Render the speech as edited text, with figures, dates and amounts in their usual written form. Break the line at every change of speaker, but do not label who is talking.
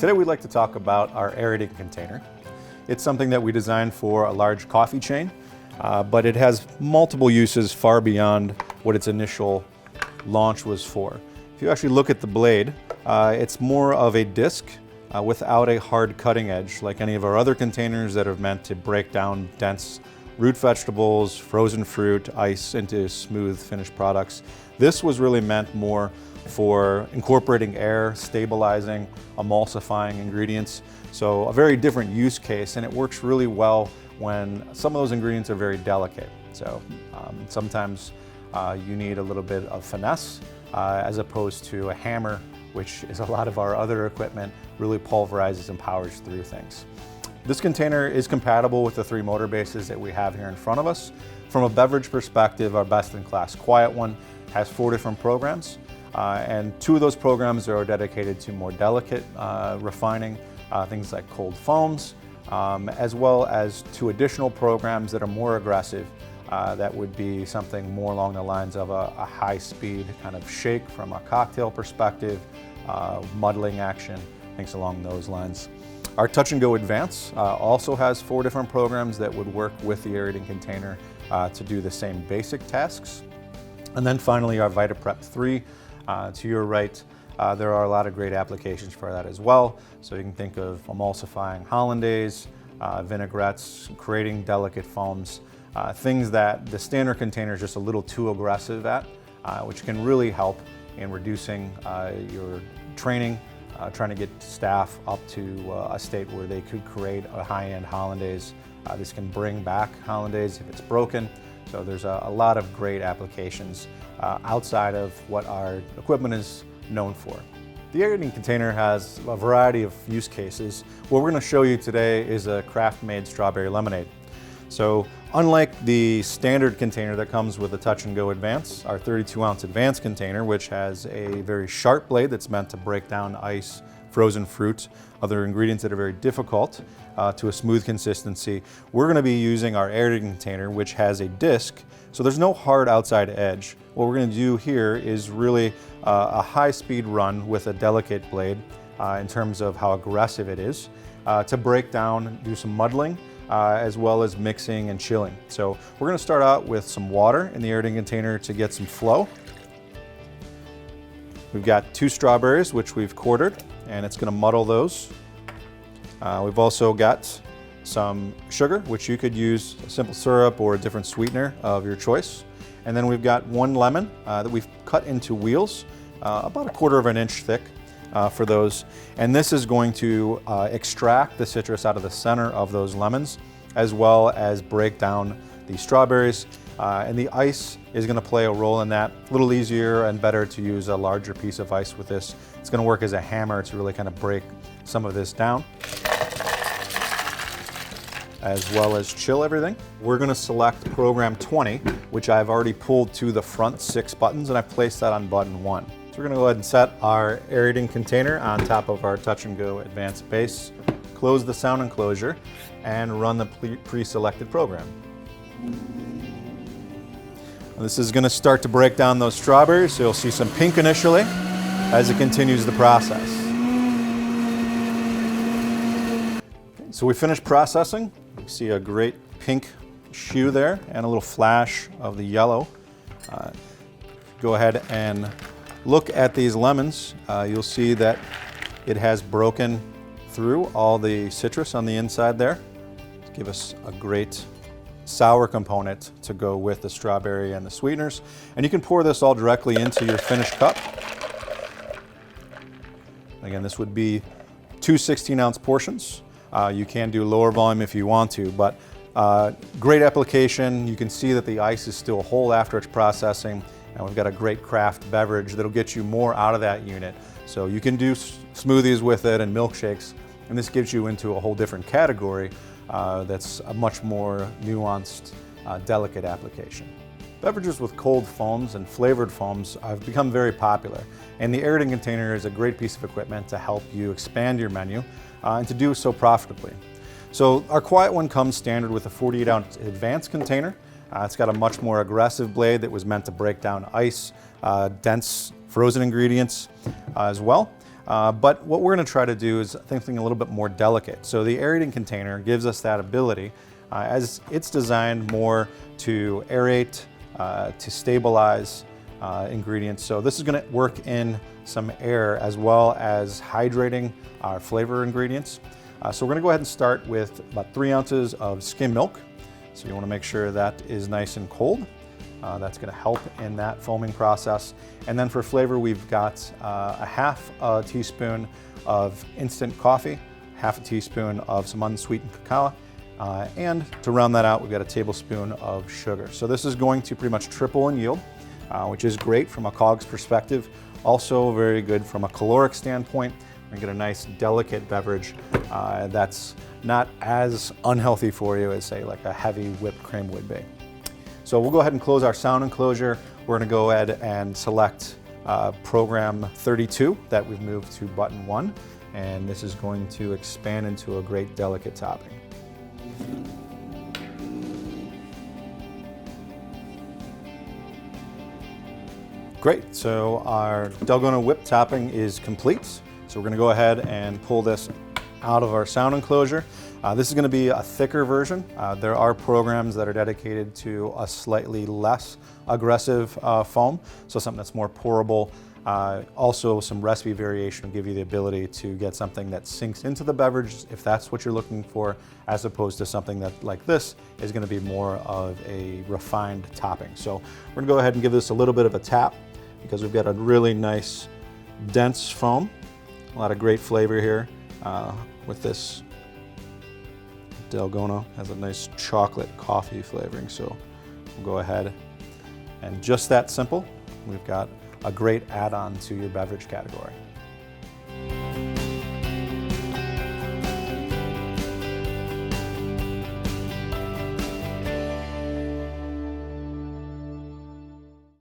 Today we'd like to talk about our aerating container. It's something that we designed for a large coffee chain, but it has multiple uses far beyond what its initial launch was for. If you actually look at the blade, it's more of a disc without a hard cutting edge like any of our other containers that are meant to break down dense root vegetables, frozen fruit, ice into smooth finished products. This was really meant more for incorporating air, stabilizing, emulsifying ingredients. So a very different use case, and it works really well when some of those ingredients are very delicate. So sometimes you need a little bit of finesse as opposed to a hammer, which is a lot of our other equipment, really pulverizes and powers through things. This container is compatible with the 3 motor bases that we have here in front of us. From a beverage perspective, our best-in-class quiet one has 4 different programs, and 2 of those programs are dedicated to more delicate refining, things like cold foams, as well as 2 additional programs that are more aggressive. That would be something more along the lines of a high-speed kind of shake from a cocktail perspective, muddling action, things along those lines. Our Touch and Go Advance also has 4 different programs that would work with the aerating container to do the same basic tasks. And then finally our Vita-Prep 3, to your right, there are a lot of great applications for that as well. So you can think of emulsifying hollandaise, vinaigrettes, creating delicate foams, things that the standard container is just a little too aggressive at, which can really help in reducing your training, trying to get staff up to a state where they could create a high-end hollandaise. This can bring back hollandaise if it's broken. So there's a lot of great applications outside of what our equipment is known for. The aerating container has a variety of use cases. What we're going to show you today is a craft-made strawberry lemonade. So unlike the standard container that comes with the Touch and Go Advance, our 32-ounce Advance container, which has a very sharp blade that's meant to break down ice, frozen fruit, other ingredients that are very difficult to a smooth consistency, we're going to be using our aerating container, which has a disc, so there's no hard outside edge. What we're going to do here is really a high-speed run with a delicate blade in terms of how aggressive it is to break down, do some muddling, as well as mixing and chilling. So we're going to start out with some water in the aerating container to get some flow. We've got 2 strawberries, which we've quartered, and it's going to muddle those. We've also got some sugar, which you could use a simple syrup or a different sweetener of your choice. And then we've got 1 lemon that we've cut into wheels, about 1/4 of an inch thick for those. And this is going to extract the citrus out of the center of those lemons, as well as break down the strawberries. And the ice is going to play a role in that. A little easier and better to use a larger piece of ice with this. It's going to work as a hammer to really kind of break some of this down, as well as chill everything. We're going to select program 20, which I've already pulled to the front 6 buttons, and I've placed that on button 1. So we're going to go ahead and set our aerating container on top of our Touch and Go Advanced base, close the sound enclosure, and run the pre-selected program. This is going to start to break down those strawberries, so you'll see some pink initially as it continues the process. Okay, so we finished processing. You see a great pink hue there and a little flash of the yellow. Go ahead and look at these lemons. You'll see that it has broken through all the citrus on the inside there to give us a great sour component to go with the strawberry and the sweeteners. And you can pour this all directly into your finished cup. Again, this would be 2 16-ounce portions. You can do lower volume if you want to, but great application. You can see that the ice is still whole after it's processing, and we've got a great craft beverage that'll get you more out of that unit. So you can do smoothies with it and milkshakes, and this gives you into a whole different category that's a much more nuanced, delicate application. Beverages with cold foams and flavored foams have become very popular, and the aerating container is a great piece of equipment to help you expand your menu and to do so profitably. So our quiet one comes standard with a 48-ounce Advanced container. It's got a much more aggressive blade that was meant to break down ice, dense frozen ingredients as well. But what we're going to try to do is something a little bit more delicate. So the aerating container gives us that ability as it's designed more to aerate, to stabilize ingredients. So this is going to work in some air as well as hydrating our flavor ingredients. So we're going to go ahead and start with about 3 ounces of skim milk. So you want to make sure that is nice and cold. That's going to help in that foaming process. And then for flavor, we've got a half a teaspoon of instant coffee, half a teaspoon of some unsweetened cacao, and to round that out, we've got a tablespoon of sugar. So this is going to pretty much triple in yield, which is great from a COGS perspective. Also very good from a caloric standpoint. We're gonna get a nice delicate beverage that's not as unhealthy for you as, say, like a heavy whipped cream would be. So we'll go ahead and close our sound enclosure. We're gonna go ahead and select program 32 that we've moved to button 1, and this is going to expand into a great delicate topping. Great, so our Dalgona whip topping is complete. So we're gonna go ahead and pull this out of our sound enclosure. This is gonna be a thicker version. There are programs that are dedicated to a slightly less aggressive foam, so something that's more pourable. Also, some recipe variation will give you the ability to get something that sinks into the beverage if that's what you're looking for, as opposed to something that, like this, is gonna be more of a refined topping. So we're gonna go ahead and give this a little bit of a tap because we've got a really nice, dense foam. A lot of great flavor here with this. Dalgona has a nice chocolate coffee flavoring, so we'll go ahead and just that simple, we've got a great add-on to your beverage category.